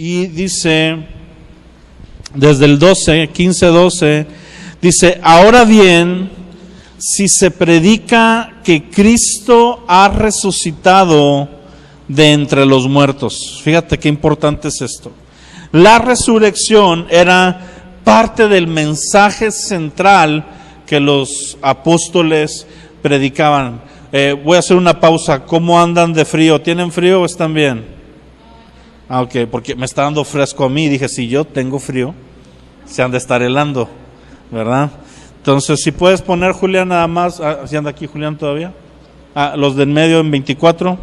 Y dice, desde el 15:12, dice: ahora bien, si se predica que Cristo ha resucitado de entre los muertos. Fíjate qué importante es esto. La resurrección era parte del mensaje central que los apóstoles predicaban. Voy a hacer una pausa. ¿Cómo andan de frío? ¿Tienen frío o están bien? Ok, porque me está dando fresco a mí. Dije, si yo tengo frío, se han de estar helando, ¿verdad? Entonces, si puedes poner, Julián, nada más. ¿Si anda aquí Julián todavía? Los del medio en 24.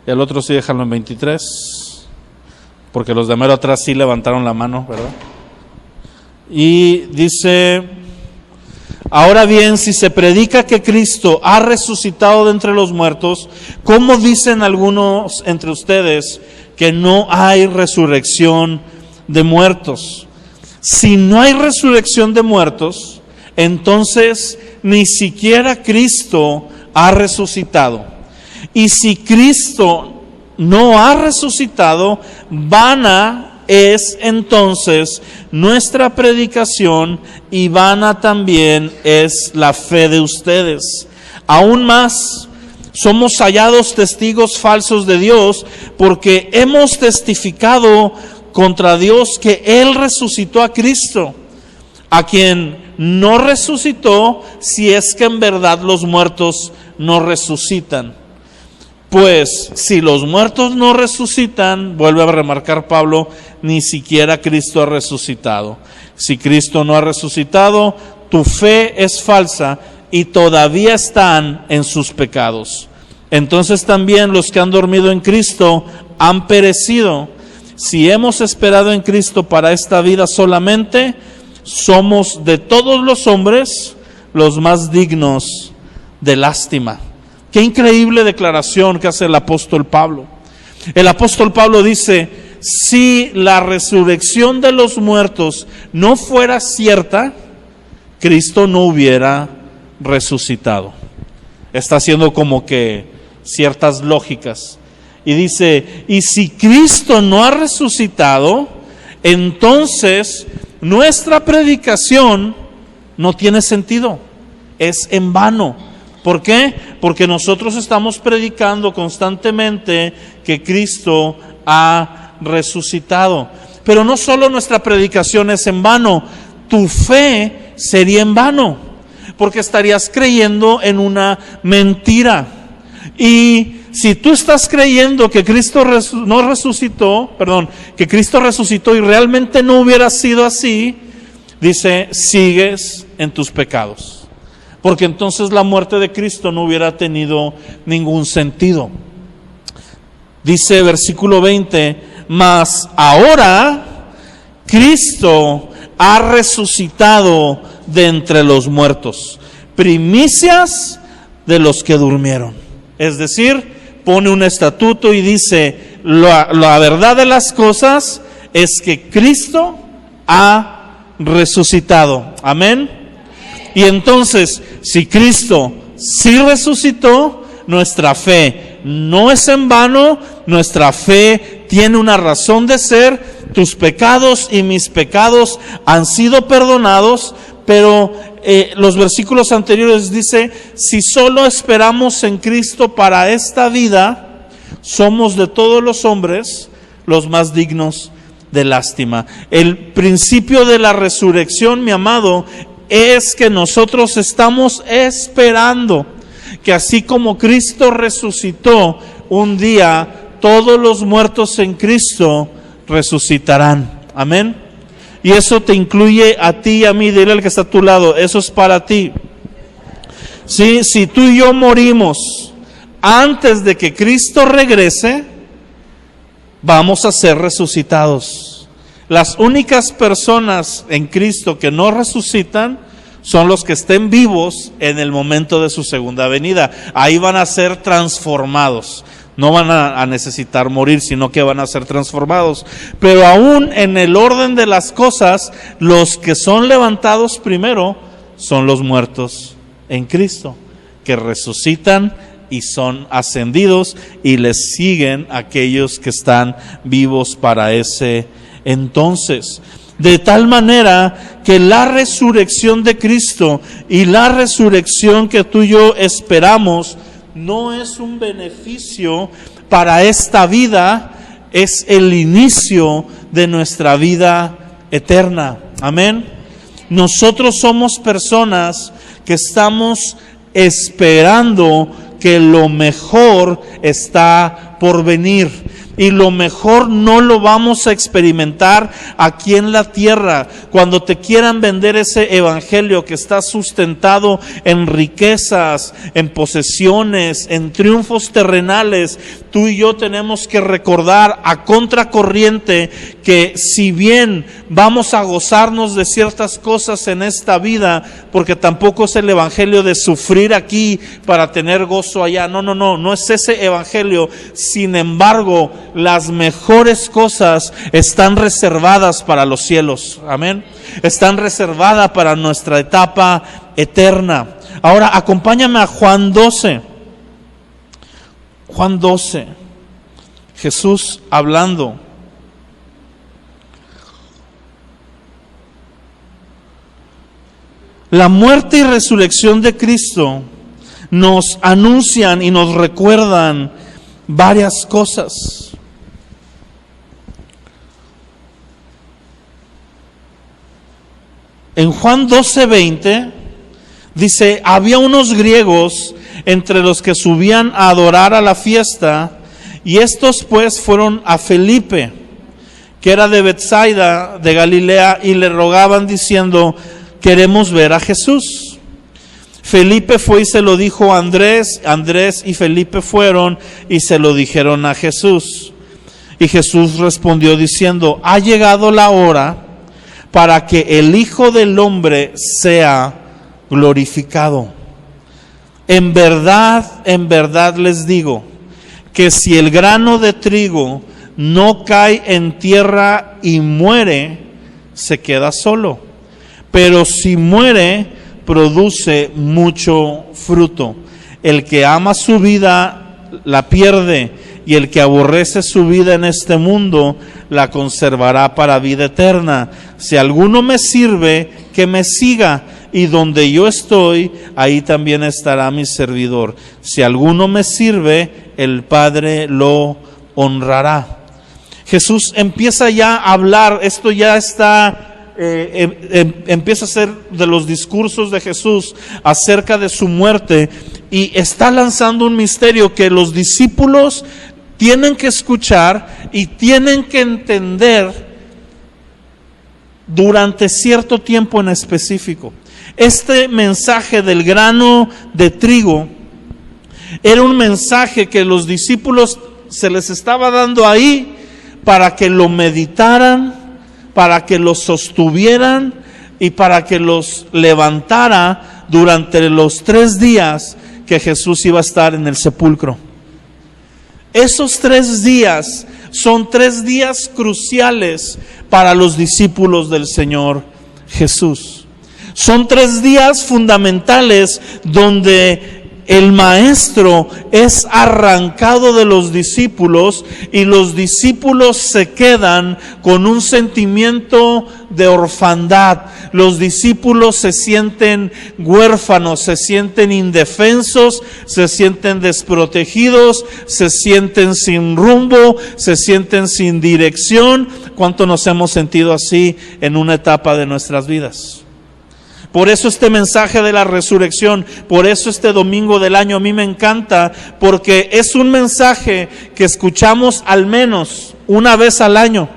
El otro sí déjalo en 23. Porque los de mero atrás sí levantaron la mano, ¿verdad? Y dice: ahora bien, si se predica que Cristo ha resucitado de entre los muertos, ¿cómo dicen algunos entre ustedes que no hay resurrección de muertos? Si no hay resurrección de muertos, entonces ni siquiera Cristo ha resucitado. Y si Cristo no ha resucitado, vana es entonces nuestra predicación y vana también es la fe de ustedes. Aún más, somos hallados testigos falsos de Dios, porque hemos testificado contra Dios que Él resucitó a Cristo, a quien no resucitó, si es que en verdad los muertos no resucitan. Pues si los muertos no resucitan, vuelve a remarcar Pablo, ni siquiera Cristo ha resucitado. Si Cristo no ha resucitado, tu fe es falsa y todavía están en sus pecados. Entonces también los que han dormido en Cristo han perecido. Si hemos esperado en Cristo para esta vida solamente, somos de todos los hombres los más dignos de lástima. Qué increíble declaración que hace el apóstol Pablo. El apóstol Pablo dice: si la resurrección de los muertos no fuera cierta, Cristo no hubiera resucitado. Está haciendo como que ciertas lógicas. Y dice: y si Cristo no ha resucitado, entonces nuestra predicación no tiene sentido, es en vano. ¿Por qué? Porque nosotros estamos predicando constantemente que Cristo ha resucitado. Pero no solo nuestra predicación es en vano, tu fe sería en vano, porque estarías creyendo en una mentira. Y si tú estás creyendo que Cristo que Cristo resucitó y realmente no hubiera sido así, dice, sigues en tus pecados. Porque entonces la muerte de Cristo no hubiera tenido ningún sentido. Dice versículo 20, mas ahora Cristo ha resucitado de entre los muertos, primicias de los que durmieron. Es decir, pone un estatuto y dice, la verdad de las cosas es que Cristo ha resucitado. Amén. Y entonces, si Cristo sí resucitó, nuestra fe no es en vano, nuestra fe tiene una razón de ser. Tus pecados y mis pecados han sido perdonados, pero los versículos anteriores dice, si solo esperamos en Cristo para esta vida, somos de todos los hombres los más dignos de lástima. El principio de la resurrección, mi amado, es que nosotros estamos esperando que así como Cristo resucitó, un día todos los muertos en Cristo resucitarán. Amén. Y eso te incluye a ti y a mí. Dile al que está a tu lado, eso es para ti. Sí, si tú y yo morimos antes de que Cristo regrese, vamos a ser resucitados. Las únicas personas en Cristo que no resucitan son los que estén vivos en el momento de su segunda venida. Ahí van a ser transformados. No van a necesitar morir, sino que van a ser transformados. Pero aún en el orden de las cosas, los que son levantados primero son los muertos en Cristo, que resucitan y son ascendidos y les siguen aquellos que están vivos para ese entonces. De tal manera que la resurrección de Cristo y la resurrección que tú y yo esperamos no es un beneficio para esta vida, es el inicio de nuestra vida eterna. Amén. Nosotros somos personas que estamos esperando que lo mejor está por venir. Y lo mejor no lo vamos a experimentar aquí en la tierra. Cuando te quieran vender ese evangelio que está sustentado en riquezas, en posesiones, en triunfos terrenales, tú y yo tenemos que recordar a contracorriente que si bien vamos a gozarnos de ciertas cosas en esta vida, porque tampoco es el evangelio de sufrir aquí para tener gozo allá. No es ese evangelio. Sin embargo, las mejores cosas están reservadas para los cielos. Amén. Están reservadas para nuestra etapa eterna. Ahora acompáñame a Juan 12. Juan 12. Jesús hablando. La muerte y resurrección de Cristo nos anuncian y nos recuerdan varias cosas. En Juan 12:20 dice: había unos griegos entre los que subían a adorar a la fiesta, y estos pues fueron a Felipe, que era de Betsaida de Galilea, y le rogaban diciendo: queremos ver a Jesús. Felipe fue y se lo dijo a Andrés. Andrés y Felipe fueron y se lo dijeron a Jesús. Y Jesús respondió diciendo: ha llegado la hora para que el Hijo del Hombre sea glorificado. En verdad les digo, que si el grano de trigo no cae en tierra y muere, se queda solo. Pero si muere, produce mucho fruto. El que ama su vida, la pierde, y el que aborrece su vida en este mundo, la conservará para vida eterna. Si alguno me sirve, que me siga, y donde yo estoy, ahí también estará mi servidor. Si alguno me sirve, el Padre lo honrará. Jesús empieza ya a hablar, esto ya está... empieza a ser de los discursos de Jesús acerca de su muerte, y está lanzando un misterio que los discípulos tienen que escuchar y tienen que entender durante cierto tiempo en específico. Este mensaje del grano de trigo era un mensaje que los discípulos se les estaba dando ahí para que lo meditaran, para que los sostuvieran y para que los levantara durante los 3 días que Jesús iba a estar en el sepulcro. Esos 3 días son 3 días cruciales para los discípulos del Señor Jesús. Son 3 días fundamentales donde el maestro es arrancado de los discípulos y los discípulos se quedan con un sentimiento de orfandad. Los discípulos se sienten huérfanos, se sienten indefensos, se sienten desprotegidos, se sienten sin rumbo, se sienten sin dirección. ¿Cuánto nos hemos sentido así en una etapa de nuestras vidas? Por eso este mensaje de la resurrección, por eso este domingo del año a mí me encanta, porque es un mensaje que escuchamos al menos una vez al año.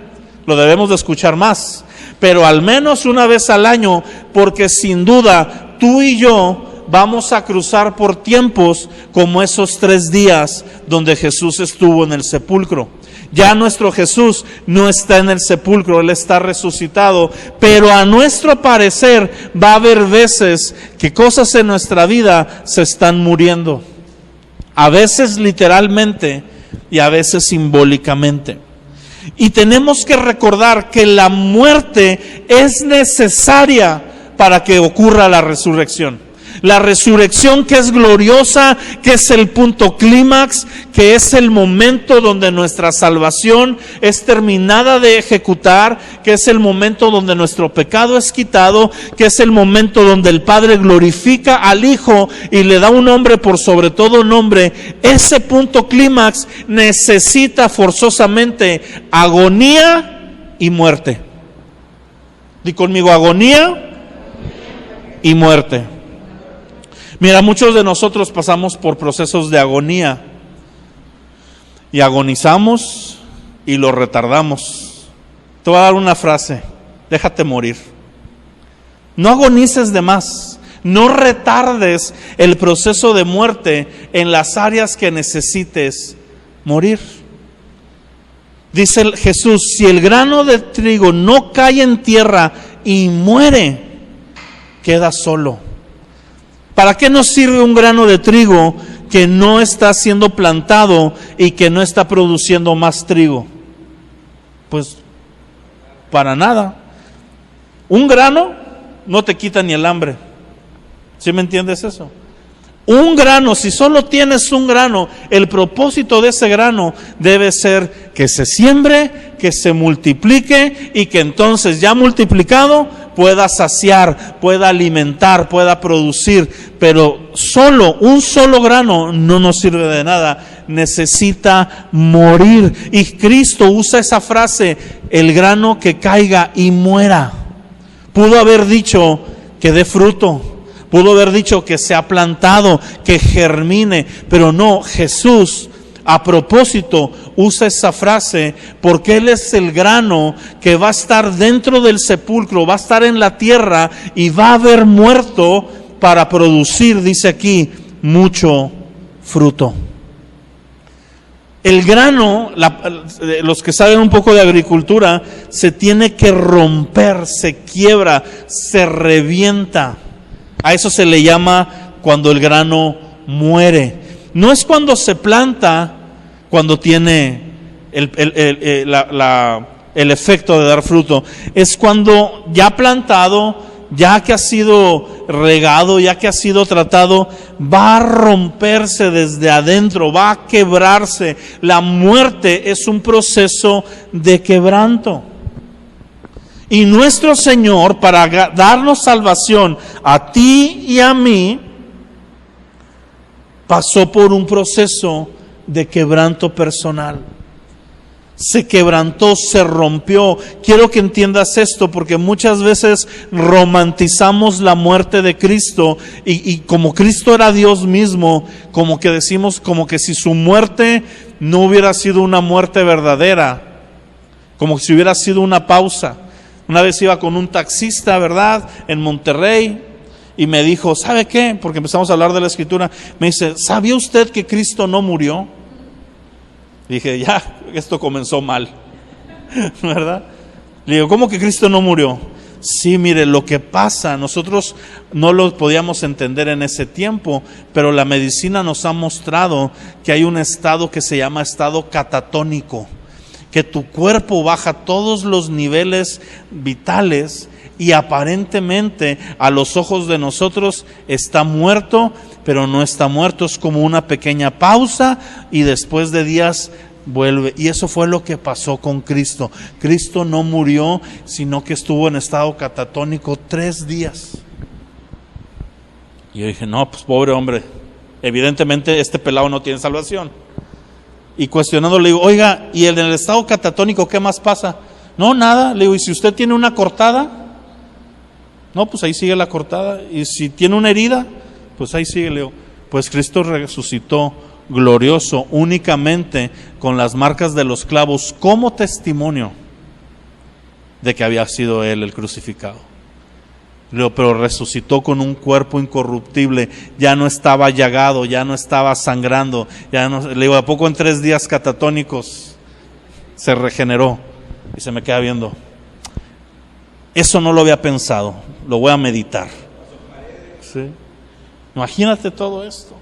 Lo debemos de escuchar más, pero al menos una vez al año, porque sin duda tú y yo vamos a cruzar por tiempos como esos 3 días donde Jesús estuvo en el sepulcro. Ya nuestro Jesús no está en el sepulcro, Él está resucitado, pero a nuestro parecer va a haber veces que cosas en nuestra vida se están muriendo. A veces literalmente y a veces simbólicamente. Y tenemos que recordar que la muerte es necesaria para que ocurra la resurrección. La resurrección que es gloriosa, que es el punto clímax, que es el momento donde nuestra salvación es terminada de ejecutar, que es el momento donde nuestro pecado es quitado, que es el momento donde el Padre glorifica al Hijo y le da un nombre por sobre todo nombre. Ese punto clímax necesita forzosamente agonía y muerte. Di conmigo, agonía y muerte. Mira, muchos de nosotros pasamos por procesos de agonía y agonizamos y lo retardamos. Te voy a dar una frase: déjate morir. No agonices de más, no retardes el proceso de muerte en las áreas que necesites morir. Dice Jesús: si el grano de trigo no cae en tierra y muere, queda solo. ¿Para qué nos sirve un grano de trigo que no está siendo plantado y que no está produciendo más trigo? Pues para nada. Un grano no te quita ni el hambre. ¿Sí me entiendes eso? Un grano, si solo tienes un grano, el propósito de ese grano debe ser que se siembre, que se multiplique y que entonces ya multiplicado pueda saciar, pueda alimentar, pueda producir. Pero un solo grano no nos sirve de nada, necesita morir. Y Cristo usa esa frase: el grano que caiga y muera. Pudo haber dicho que dé fruto, pudo haber dicho que sea plantado, que germine, pero no, Jesús a propósito usa esa frase porque Él es el grano que va a estar dentro del sepulcro, va a estar en la tierra y va a haber muerto para producir, dice aquí, mucho fruto. El grano, los que saben un poco de agricultura, se tiene que romper, se quiebra, se revienta. A eso se le llama cuando el grano muere. No es cuando se planta, cuando tiene el efecto de dar fruto. Es cuando ya plantado, ya que ha sido regado, ya que ha sido tratado, va a romperse desde adentro, va a quebrarse. La muerte es un proceso de quebranto. Y nuestro Señor, para darnos salvación a ti y a mí, pasó por un proceso de quebranto personal. Se quebrantó, se rompió. Quiero que entiendas esto, porque muchas veces romantizamos la muerte de Cristo y como Cristo era Dios mismo, como que decimos como que si su muerte no hubiera sido una muerte verdadera, como si hubiera sido una pausa. Una vez iba con un taxista, ¿verdad?, en Monterrey, y me dijo, ¿sabe qué? Porque empezamos a hablar de la Escritura. Me dice, ¿sabía usted que Cristo no murió? Dije, ya, esto comenzó mal, ¿verdad? Le digo, ¿cómo que Cristo no murió? Sí, mire, lo que pasa, nosotros no lo podíamos entender en ese tiempo, pero la medicina nos ha mostrado que hay un estado que se llama estado catatónico, que tu cuerpo baja todos los niveles vitales y aparentemente a los ojos de nosotros está muerto, pero no está muerto, es como una pequeña pausa y después de días vuelve. Y eso fue lo que pasó con Cristo. Cristo no murió, sino que estuvo en estado catatónico 3 días. Y yo dije, no, pues pobre hombre, evidentemente este pelado no tiene salvación. Y cuestionando le digo, oiga, ¿y en el estado catatónico qué más pasa? No, nada. Le digo, ¿y si usted tiene una cortada? No, pues ahí sigue la cortada. ¿Y si tiene una herida? Pues ahí sigue. Le digo, pues Cristo resucitó glorioso únicamente con las marcas de los clavos como testimonio de que había sido Él el crucificado. Le digo, pero resucitó con un cuerpo incorruptible, ya no estaba llagado, ya no estaba sangrando, ya no. Le digo, ¿a poco en 3 días catatónicos se regeneró? Y se me queda viendo. Eso no lo había pensado, lo voy a meditar. ¿Sí? Imagínate todo esto.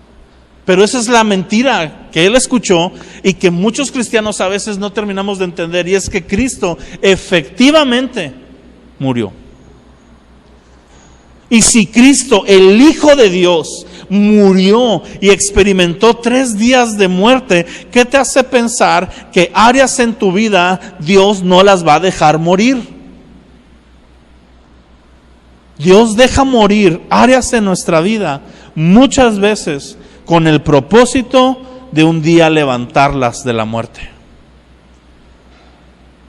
Pero esa es la mentira que él escuchó y que muchos cristianos a veces no terminamos de entender, y es que Cristo efectivamente murió. Y si Cristo, el Hijo de Dios, murió y experimentó 3 días de muerte, ¿qué te hace pensar que áreas en tu vida Dios no las va a dejar morir? Dios deja morir áreas en nuestra vida muchas veces con el propósito de un día levantarlas de la muerte.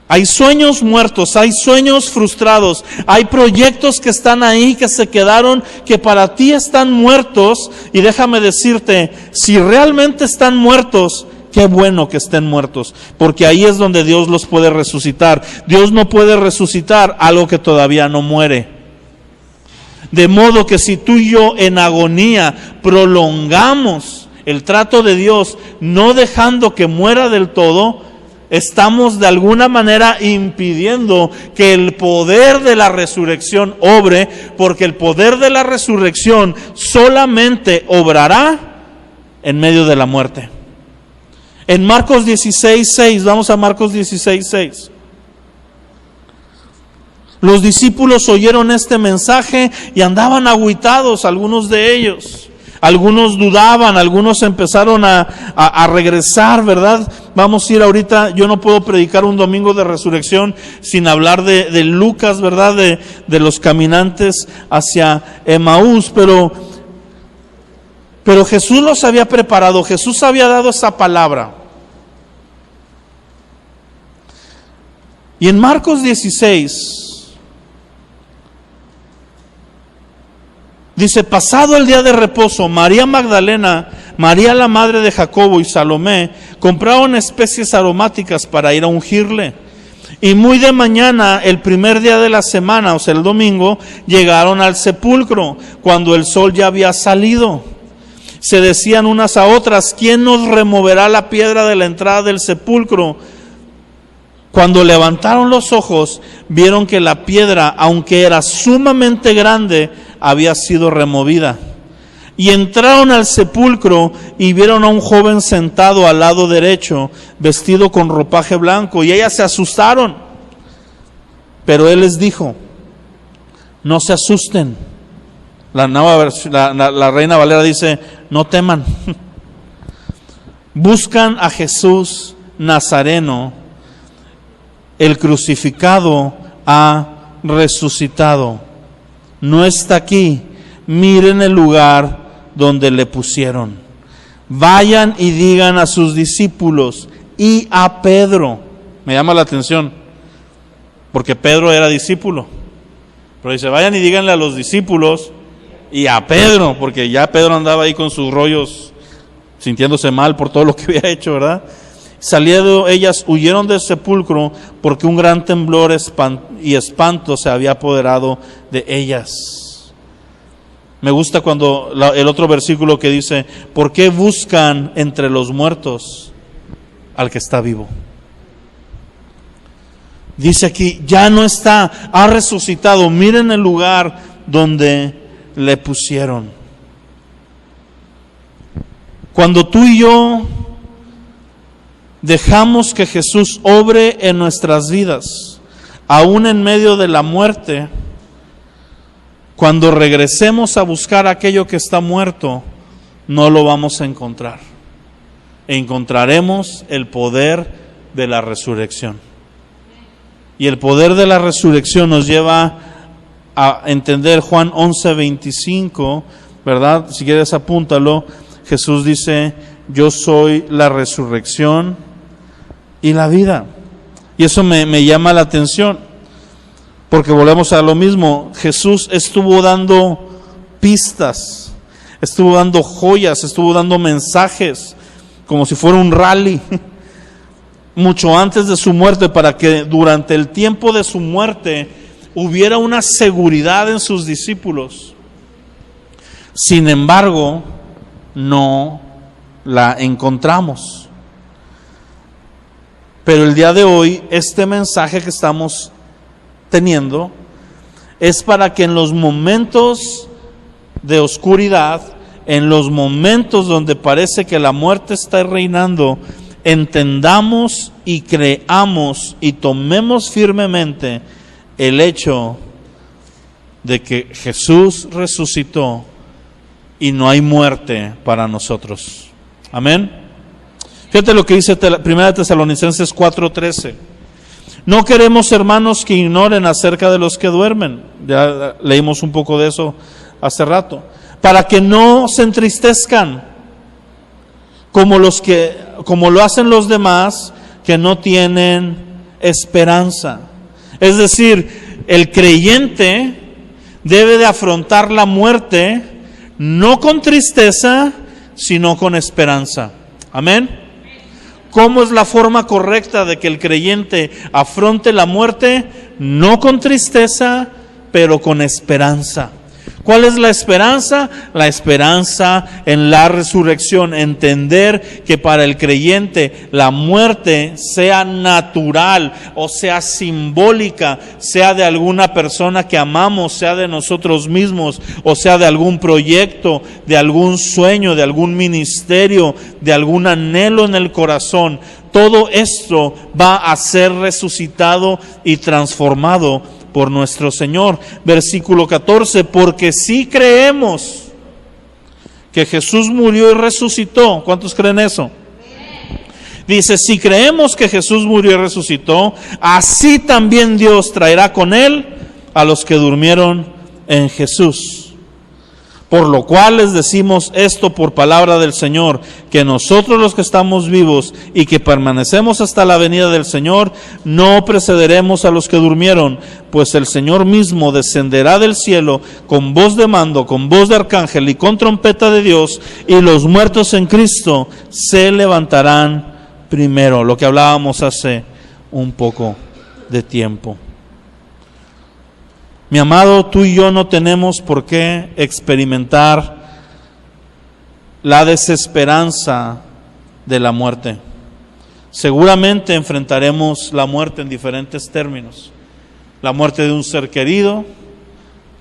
Hay sueños muertos, hay sueños frustrados, hay proyectos que están ahí, que se quedaron, que para ti están muertos. Y déjame decirte, si realmente están muertos, qué bueno que estén muertos, porque ahí es donde Dios los puede resucitar. Dios no puede resucitar algo que todavía no muere. De modo que si tú y yo en agonía prolongamos el trato de Dios, no dejando que muera del todo, estamos de alguna manera impidiendo que el poder de la resurrección obre, porque el poder de la resurrección solamente obrará en medio de la muerte. En Marcos 16:6, vamos a Marcos 16:6. Los discípulos oyeron este mensaje y andaban agüitados, algunos de ellos. Algunos dudaban, algunos empezaron a regresar, ¿verdad? Vamos a ir ahorita, yo no puedo predicar un domingo de resurrección sin hablar de Lucas, ¿verdad? De los caminantes hacia Emaús, pero Jesús los había preparado, Jesús había dado esa palabra. Y en Marcos 16... dice, pasado el día de reposo, María Magdalena, María la madre de Jacobo y Salomé compraron especies aromáticas para ir a ungirle. Y muy de mañana, el primer día de la semana, o sea el domingo, llegaron al sepulcro, cuando el sol ya había salido. Se decían unas a otras, ¿quién nos removerá la piedra de la entrada del sepulcro? Cuando levantaron los ojos, vieron que la piedra, aunque era sumamente grande, había sido removida. Y entraron al sepulcro y vieron a un joven sentado al lado derecho, vestido con ropaje blanco, y ellas se asustaron. Pero él les dijo, no se asusten. La Reina Valera dice, no teman. Buscan a Jesús Nazareno, el crucificado ha resucitado. No está aquí. Miren el lugar donde le pusieron. Vayan y digan a sus discípulos y a Pedro. Me llama la atención, porque Pedro era discípulo. Pero dice, vayan y díganle a los discípulos y a Pedro, porque ya Pedro andaba ahí con sus rollos, sintiéndose mal por todo lo que había hecho, ¿verdad? Saliendo ellas, huyeron del sepulcro, porque un gran temblor y espanto se había apoderado de ellas. Me gusta cuando el otro versículo que dice, ¿por qué buscan entre los muertos al que está vivo? Dice aquí, ya no está, ha resucitado. Miren el lugar donde le pusieron. Cuando tú y yo dejamos que Jesús obre en nuestras vidas, aún en medio de la muerte, cuando regresemos a buscar aquello que está muerto, no lo vamos a encontrar. Encontraremos el poder de la resurrección. Y el poder de la resurrección nos lleva a entender Juan 11:25, ¿verdad? Si quieres apúntalo. Jesús dice, yo soy la resurrección y la vida. Y eso me llama la atención, porque volvemos a lo mismo. Jesús estuvo dando pistas, estuvo dando joyas, estuvo dando mensajes, como si fuera un rally, mucho antes de su muerte, para que durante el tiempo de su muerte hubiera una seguridad en sus discípulos. Sin embargo, no la encontramos. Pero el día de hoy, este mensaje que estamos teniendo es para que en los momentos de oscuridad, en los momentos donde parece que la muerte está reinando, entendamos y creamos y tomemos firmemente el hecho de que Jesús resucitó y no hay muerte para nosotros. Amén. Fíjate lo que dice 1 Tesalonicenses 4:13. No queremos, hermanos, que ignoren acerca de los que duermen. Ya leímos un poco de eso hace rato. Para que no se entristezcan como lo hacen los demás que no tienen esperanza. Es decir, el creyente debe de afrontar la muerte no con tristeza, sino con esperanza. Amén. ¿Cómo es la forma correcta de que el creyente afronte la muerte? No con tristeza, pero con esperanza. ¿Cuál es la esperanza? La esperanza en la resurrección. Entender que para el creyente la muerte, sea natural o sea simbólica, sea de alguna persona que amamos, sea de nosotros mismos, o sea de algún proyecto, de algún sueño, de algún ministerio, de algún anhelo en el corazón, todo esto va a ser resucitado y transformado por nuestro Señor. Versículo 14, porque si creemos que Jesús murió y resucitó. ¿Cuántos creen eso? Dice, si creemos que Jesús murió y resucitó, así también Dios traerá con Él a los que durmieron en Jesús. Por lo cual les decimos esto por palabra del Señor, que nosotros los que estamos vivos y que permanecemos hasta la venida del Señor, no precederemos a los que durmieron, pues el Señor mismo descenderá del cielo con voz de mando, con voz de arcángel y con trompeta de Dios, y los muertos en Cristo se levantarán primero. Lo que hablábamos hace un poco de tiempo. Mi amado, tú y yo no tenemos por qué experimentar la desesperanza de la muerte. Seguramente enfrentaremos la muerte en diferentes términos. La muerte de un ser querido,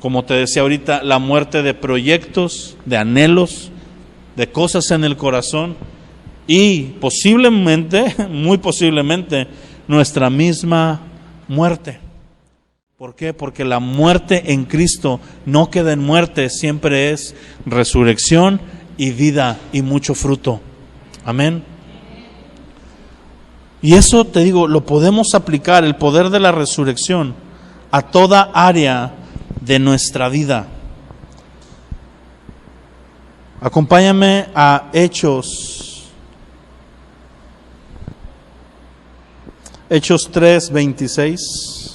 como te decía ahorita, la muerte de proyectos, de anhelos, de cosas en el corazón y posiblemente, muy posiblemente, nuestra misma muerte. ¿Por qué? Porque la muerte en Cristo no queda en muerte, siempre es resurrección y vida y mucho fruto. Amén. Y eso, te digo, lo podemos aplicar, el poder de la resurrección, a toda área de nuestra vida. Acompáñame a Hechos 3:26.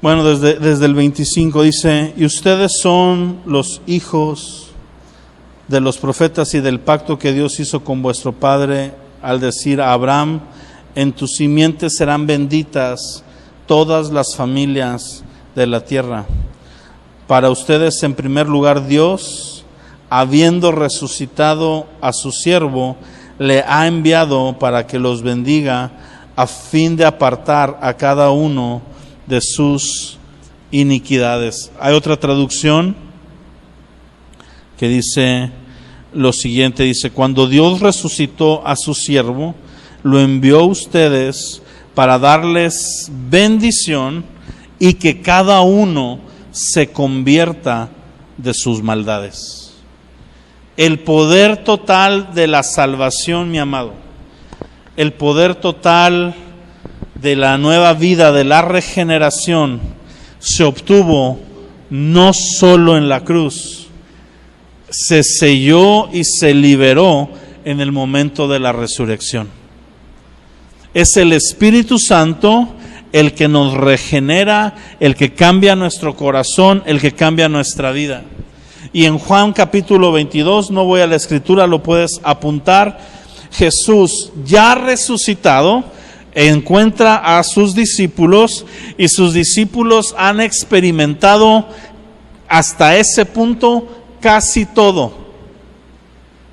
Bueno, desde el 25 dice, y ustedes son los hijos de los profetas y del pacto que Dios hizo con vuestro padre al decir a Abraham, en tus simientes serán benditas todas las familias de la tierra. Para ustedes, en primer lugar, Dios, habiendo resucitado a su siervo, le ha enviado para que los bendiga a fin de apartar a cada uno de sus iniquidades. Hay otra traducción que dice lo siguiente, dice, cuando Dios resucitó a su siervo, lo envió a ustedes para darles bendición y que cada uno se convierta de sus maldades. El poder total de la salvación, mi amado, el poder total de la nueva vida, de la regeneración, se obtuvo no solo en la cruz, se selló y se liberó en el momento de la resurrección. Es el Espíritu Santo el que nos regenera, el que cambia nuestro corazón, el que cambia nuestra vida. Y en Juan capítulo 22, no voy a la escritura, lo puedes apuntar, Jesús ya resucitado encuentra a sus discípulos y sus discípulos han experimentado hasta ese punto casi todo.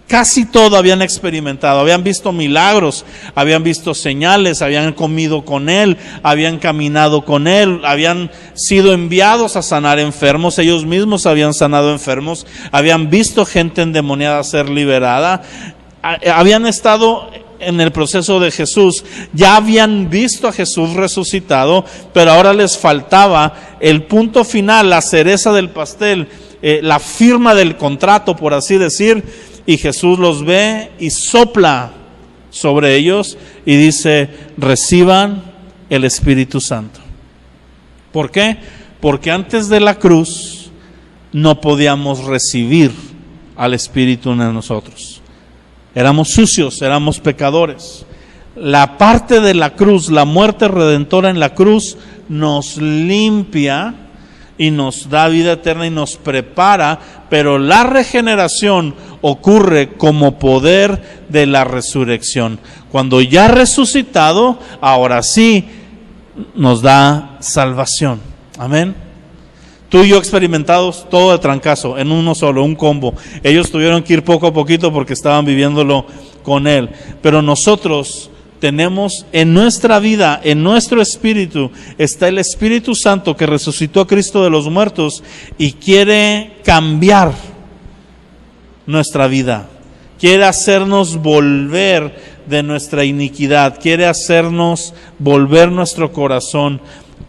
Casi todo habían experimentado, habían visto milagros, habían visto señales, habían comido con Él, habían caminado con Él, habían sido enviados a sanar enfermos, ellos mismos habían sanado enfermos, habían visto gente endemoniada ser liberada, habían estado en el proceso de Jesús ya habían visto a Jesús resucitado, pero ahora les faltaba el punto final, la cereza del pastel, la firma del contrato, por así decir, y Jesús los ve y sopla sobre ellos y dice: reciban el Espíritu Santo. ¿Por qué? Porque antes de la cruz no podíamos recibir al Espíritu en nosotros. Éramos sucios, éramos pecadores. La parte de la cruz, la muerte redentora en la cruz, nos limpia y nos da vida eterna y nos prepara, pero la regeneración ocurre como poder de la resurrección. Cuando ya resucitado, ahora sí nos da salvación. Amén. Tú y yo experimentados todo de trancazo, en uno solo, un combo. Ellos tuvieron que ir poco a poquito porque estaban viviéndolo con Él. Pero nosotros tenemos en nuestra vida, en nuestro espíritu, está el Espíritu Santo que resucitó a Cristo de los muertos y quiere cambiar nuestra vida. Quiere hacernos volver de nuestra iniquidad. Quiere hacernos volver nuestro corazón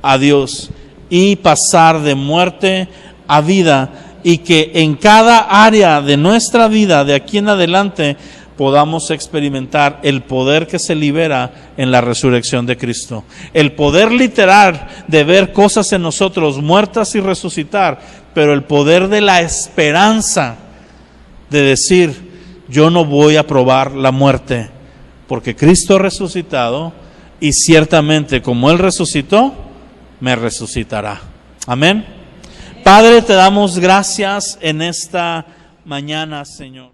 a Dios y pasar de muerte a vida, y que en cada área de nuestra vida, de aquí en adelante, podamos experimentar el poder que se libera en la resurrección de Cristo. El poder literal de ver cosas en nosotros muertas y resucitar, pero el poder de la esperanza de decir: yo no voy a probar la muerte, porque Cristo ha resucitado, y ciertamente como Él resucitó, me resucitará. Amén. Padre, te damos gracias en esta mañana, Señor.